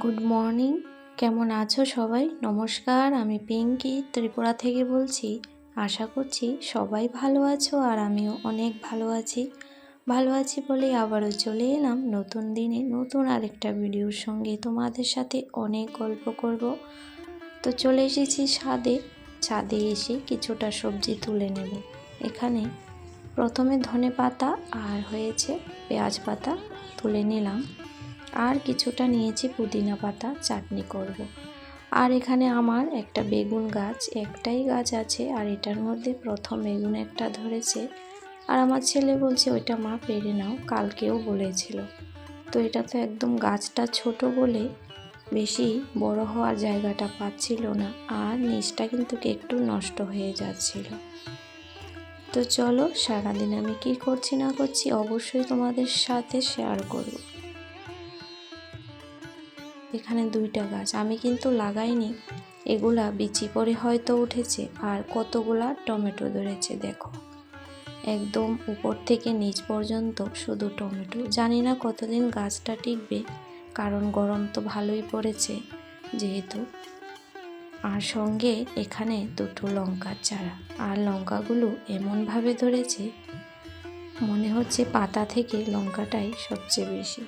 Good morning. কেমন আছো সবাই? নমস্কার, আমি পিঙ্কি ত্রিপুরা থেকে বলছি। আশা করছি সবাই ভালো আছো আর আমিও অনেক ভালো আছি বলেই আবারও চলে এলাম নতুন দিনে নতুন আরেকটা ভিডিওর সঙ্গে। তোমাদের সাথে অনেক গল্প করব। তো চলে এসেছি ছাদে এসে কিছুটা সবজি তুলে নেব। এখানে প্রথমে ধনে পাতা আর হয়েছে পেঁয়াজ পাতা তুলে নিলাম, আর কিছুটা নিয়েছি পুদিনা পাতা, চাটনি করব। আর এখানে আমার একটা বেগুন গাছ, একটাই গাছ আছে, আর এটার মধ্যে প্রথম বেগুন একটা ধরেছে। আর আমার ছেলে বলছে ওইটা মা পেরে নাও, কালকেও বলেছিল। তো এটা তো একদম গাছটা ছোট বলে বেশি বড় হওয়ার জায়গাটা পাচ্ছিল না, আর নিচটা কিন্তু একটু নষ্ট হয়ে যাচ্ছিল। তো চলো, সারাদিন আমি কি করছি না করছি অবশ্যই তোমাদের সাথে শেয়ার করব। এখানে দুইটা গাছ আমি কিন্তু লাগাইনি, এগুলা বিচি পরে হয়তো উঠেছে। আর কতগুলা টমেটো ধরেছে দেখো, একদম উপর থেকে নিচ পর্যন্ত শুধু টমেটো। জানি না কতদিন গাছটা টিকবে, কারণ গরম তো ভালোই পড়েছে যেহেতু। আর সঙ্গে এখানে দুটো লঙ্কার চারা, আর লঙ্কাগুলো এমনভাবে ধরেছে মনে হচ্ছে পাতা থেকে লঙ্কাটাই সবচেয়ে বেশি।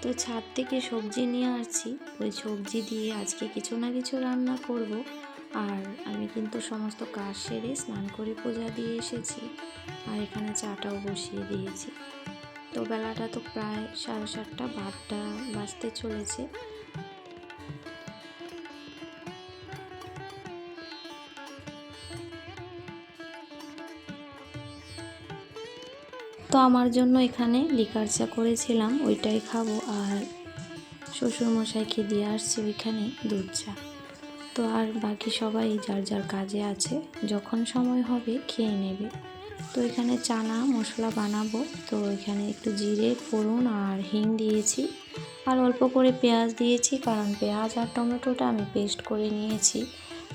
তো ছাদ থেকে সবজি নিয়ে আসছি, ওই সবজি দিয়ে আজকে কিছু না কিছু রান্না করব। আর আমি কিন্তু সমস্ত কাজ সেরে স্নান করে পূজা দিয়ে এসেছি, আর এখানে চাটাও বসিয়ে দিয়েছি। তো বেলাটা তো প্রায় 7:30, 8টা বাজতে চলেছে। তো আমার জন্য এখানে লিকার চা করেছিলাম, ওইটাই খাবো। আর শ্বশুরমশাইকে দিয়ে আসছি ওইখানে দুধ চা। তো আর বাকি সবাই যার যার কাজে আছে, যখন সময় হবে খেয়ে নেবে। তো এখানে চানা মশলা বানাবো, তো এখানে একটু জিরে ফোড়ন আর হিং দিয়েছি, আর অল্প করে পেঁয়াজ দিয়েছি, কারণ পেঁয়াজ আর টমেটোটা আমি পেস্ট করে নিয়েছি।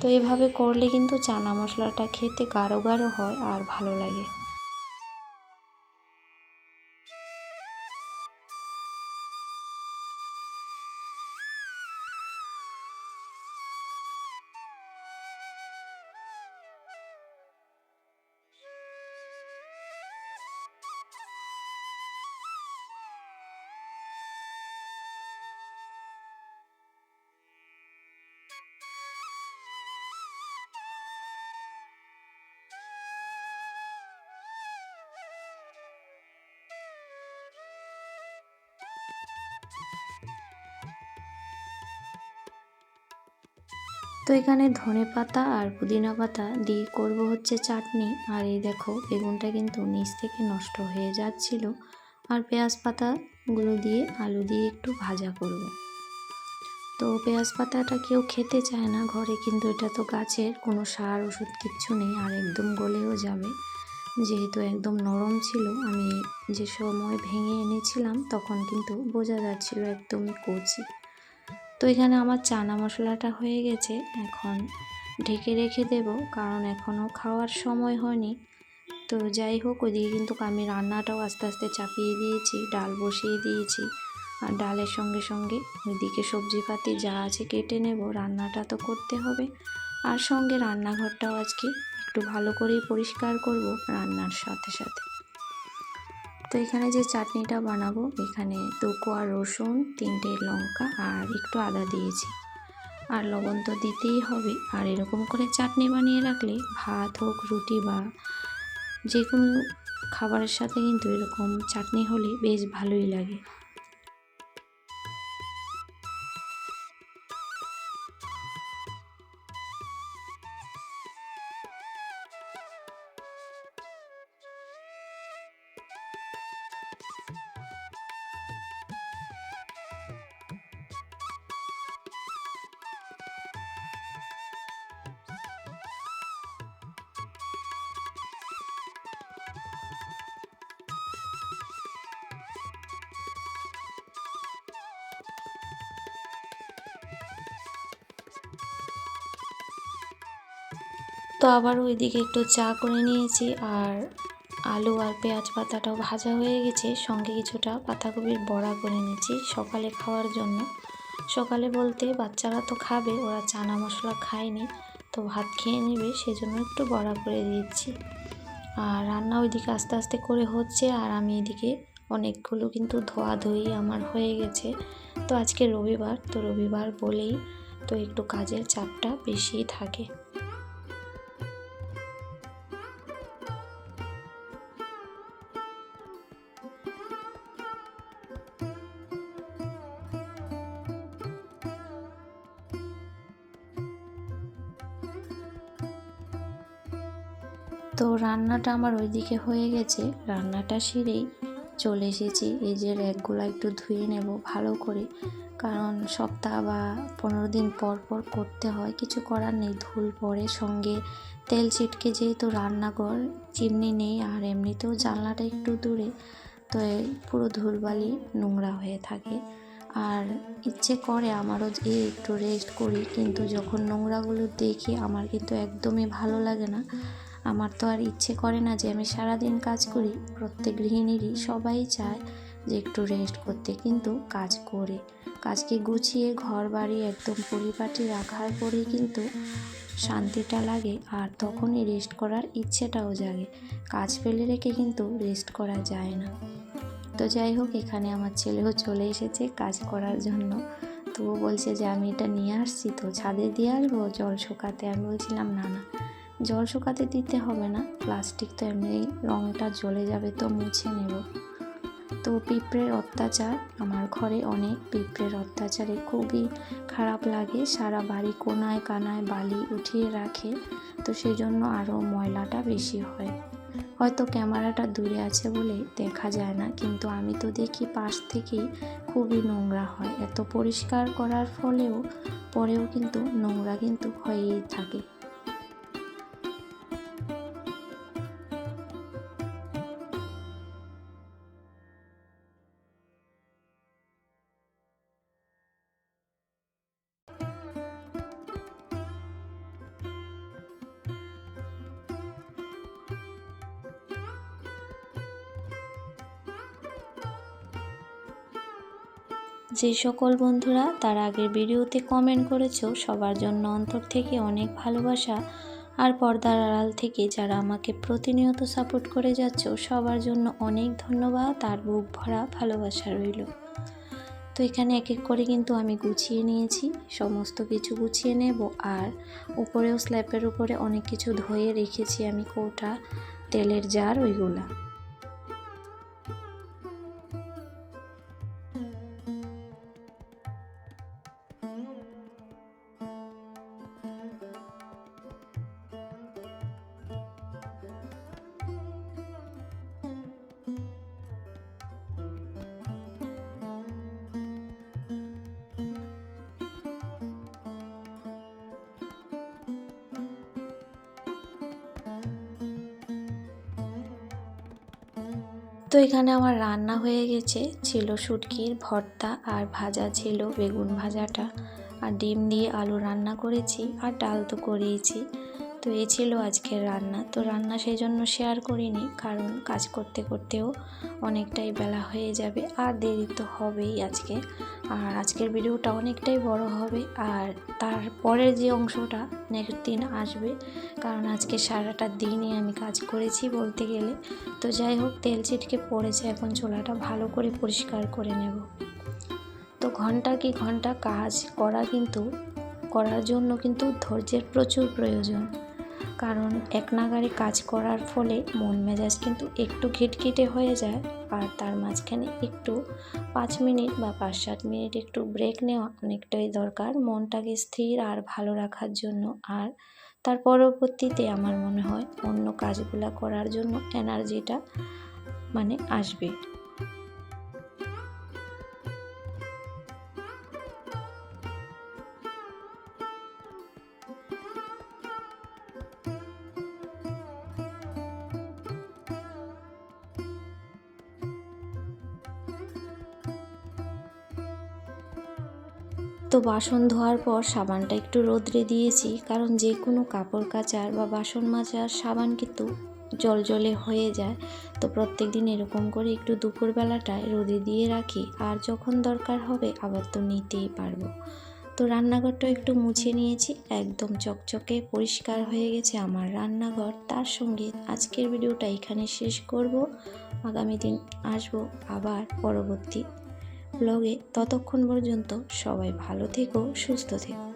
তো এভাবে করলে কিন্তু চানা মশলাটা খেতে গাঢ় গাঢ় হয় আর ভালো লাগে। তো এখানে ধনে পাতা আর পুদিনা পাতা দিয়ে করব হচ্ছে চাটনি। আর এই দেখো বেগুনটা কিন্তু নিচ থেকে নষ্ট হয়ে যাচ্ছিল, আর পেঁয়াজ পাতাগুলো দিয়ে আলু দিয়ে একটু ভাজা করব। তো পেঁয়াজ পাতাটা কেউ খেতে চায় না ঘরে, কিন্তু এটা তো গাছের, কোনো সার ওষুধ কিচ্ছু নেই, আর একদম গলেও যাবে যেহেতু একদম নরম ছিল। আমি যে সময় ভেঙে এনেছিলাম তখন কিন্তু বোঝা যাচ্ছিল একদমই কচি। তো এখানে আমার চানা মশলাটা হয়ে গেছে, এখন ঢেকে রেখে দেব, কারণ এখনও খাওয়ার সময় হয়নি। তো যাই হোক, ওইদিকে কিন্তু আমি রান্নাটাও আস্তে আস্তে চাপিয়ে দিয়েছি, ডাল বসিয়ে দিয়েছি। আর ডালের সঙ্গে সঙ্গে ওইদিকে সবজিপাতি যা আছে কেটে নেব, রান্নাটা তো করতে হবে। আর সঙ্গে রান্নাঘরটাও আজকে একটু ভালো করেই পরিষ্কার করব রান্নার সাথে সাথে। তো এখানে যে চাটনিটা বানাবো, এখানে 2 কোয়া রসুন, 3টে লঙ্কা আর একটু আদা দিয়েছি। আর লবণ তো দিতেই হবে। আর এরকম করে চাটনি বানিয়ে রাখলে ভাত হোক, রুটি বা যে কোনো খাবারের সাথে কিন্তু এরকম চাটনি হলে বেশ ভালোই লাগে। তো আবার ওইদিকে একটু চা করে নিয়েছি, আর আলু আর পেঁয়াজ পাতাটাও ভাজা হয়ে গেছে, সঙ্গে কিছুটা পাতাকপির বড়া করে নিয়েছি সকালে খাওয়ার জন্য। সকালে বলতে বাচ্চারা তো খাবে, ওরা চানা মশলা খায়নি, তো ভাত খেয়ে নেবে, সেজন্য একটু বড়া করে দিচ্ছি। আর রান্না ওইদিকে আস্তে আস্তে করে হচ্ছে, আর আমি এদিকে অনেকগুলো কিন্তু ধোয়াধুয়ি আমার হয়ে গেছে। তো আজকে রবিবার, তো রবিবার বলেই তো একটু কাজের চাপটা বেশিই থাকে। তো রান্নাটা আমার ওইদিকে হয়ে গেছে, রান্নাটা সেরেই চলে এসেছি। এই যে র্যাকগুলো একটু ধুয়ে নেব ভালো করে, কারণ সপ্তাহ বা 15 দিন পর পর করতে হয়, কিছু করার নেই, ধুল পড়ে, সঙ্গে তেল ছিটকে, যেহেতু রান্নাঘর চিমনি নেই আর এমনিতেও জানলাটা একটু দূরে, তো পুরো ধুলবালি নোংরা হয়ে থাকে। আর ইচ্ছে করে আমারও যে একটু রেস্ট করি, কিন্তু যখন নোংরাগুলো দেখি আমার কিন্তু একদমই ভালো লাগে না। আমার তো আর ইচ্ছে করে না যে আমি সারাদিন কাজ করি, প্রত্যেক গৃহিণীরই সবাই চায় যে একটু রেস্ট করতে, কিন্তু কাজ করে কাজকে গুছিয়ে ঘর বাড়ি একদম পরিপাটি রাখার পরেই কিন্তু শান্তিটা লাগে, আর তখনই রেস্ট করার ইচ্ছেটাও জাগে। কাজ ফেলে রেখে কিন্তু রেস্ট করা যায় না। তো যাই হোক, এখানে আমার ছেলেও চলে এসেছে কাজ করার জন্য। তো ও বলছে যে আমি এটা নিয়ে আসছি, তো ছাদে দিয়ে আসবো জল শুকাতে। আমি বলছিলাম না না, জল শুকাতে দিতে হবে না, প্লাস্টিক তো এমনি রঙটা জ্বলে যাবে, তো মুছে নেব। তো পিঁপড়ের অত্যাচার, আমার ঘরে অনেক পিঁপড়ের অত্যাচারে খুবই খারাপ লাগে, সারা বাড়ি কোনায় কানায় বালি উঠিয়ে রাখে, তো সেই জন্য আরও ময়লাটা বেশি হয়। হয়তো ক্যামেরাটা দূরে আছে বলে দেখা যায় না, কিন্তু আমি তো দেখি পাশ থেকেই খুবই নোংরা হয়, এত পরিষ্কার করার পরেও কিন্তু নোংরা কিন্তু হয়েই থাকে। যে সকল বন্ধুরা তার আগের ভিডিওতে কমেন্ট করেছো, সবার জন্য অন্তর থেকে অনেক ভালোবাসা। আর পর্দার আড়াল থেকে যারা আমাকে প্রতিনিয়ত সাপোর্ট করে যাচ্ছ, সবার জন্য অনেক ধন্যবাদ আর বুক ভরা ভালোবাসা রইল। তো এখানে এক এক করে কিন্তু আমি গুছিয়ে নিয়েছি, সমস্ত কিছু গুছিয়ে নেব। আর উপরেও স্ল্যাপের উপরে অনেক কিছু ধুয়ে রেখেছি আমি, কৌটা, তেলের জার, ওইগুলা। তো এখানে আমার রান্না হয়ে গেছে, ছিল শুটকির ভর্তা আর ভাজা ছিল বেগুন ভাজাটা, আর ডিম দিয়ে আলু রান্না করেছি, আর ডাল তো করিয়েছি। তো এই ছিল আজকের রান্না। তো রান্না সেই জন্য শেয়ার করিনি, কারণ কাজ করতে করতেও অনেকটাই বেলা হয়ে যাবে, আর দেরি তো হবেই আজকে। আর আজকের ভিডিওটা অনেকটাই বড় হবে, আর তারপরের যে অংশটা নেক্সট দিন আসবে, কারণ আজকে সারাটা দিনই আমি কাজ করেছি বলতে গেলে। তো যাই হোক, তেল ছিটকে পড়েছে, এখন চুলাটা ভালো করে পরিষ্কার করে নেব। তো ঘন্টা কি ঘন্টা কাজ করার জন্য কিন্তু ধৈর্যের প্রচুর প্রয়োজন, কারণ এক নাগাড়ে কাজ করার ফলে মন মেজাজ কিন্তু একটু খিটখিটে হয়ে যায়, আর তার মাঝখানে একটু 5 মিনিট বা 5-7 মিনিট একটু ব্রেক নেওয়া অনেকটাই দরকার মনটাকে স্থির আর ভালো রাখার জন্য। আর তার পরবর্তীতে আমার মনে হয় অন্য কাজগুলো করার জন্য এনার্জিটা আসবে। তো বাসন ধোয়ার পর সাবানটা একটু রোদ্রে দিয়েছি, কারণ যে কোনো কাপড় কাচার বা বাসন মাজার সাবান কিন্তু জলজলে হয়ে যায়। তো প্রত্যেক দিন এরকম করে একটু দুপুরবেলাটায় রোদে দিয়ে রাখি, আর যখন দরকার হবে আবার তো নিতেই পারবো। তো রান্নাঘরটা একটু মুছে নিয়েছি, একদম চকচকে পরিষ্কার হয়ে গেছে আমার রান্নাঘর। তার সঙ্গে আজকের ভিডিওটা এখানে শেষ করব। আগামী দিন আসবো আবার পরবর্তী ব্লগে। ততক্ষণ পর্যন্ত সবাই ভালো থেকো, সুস্থ থেকো।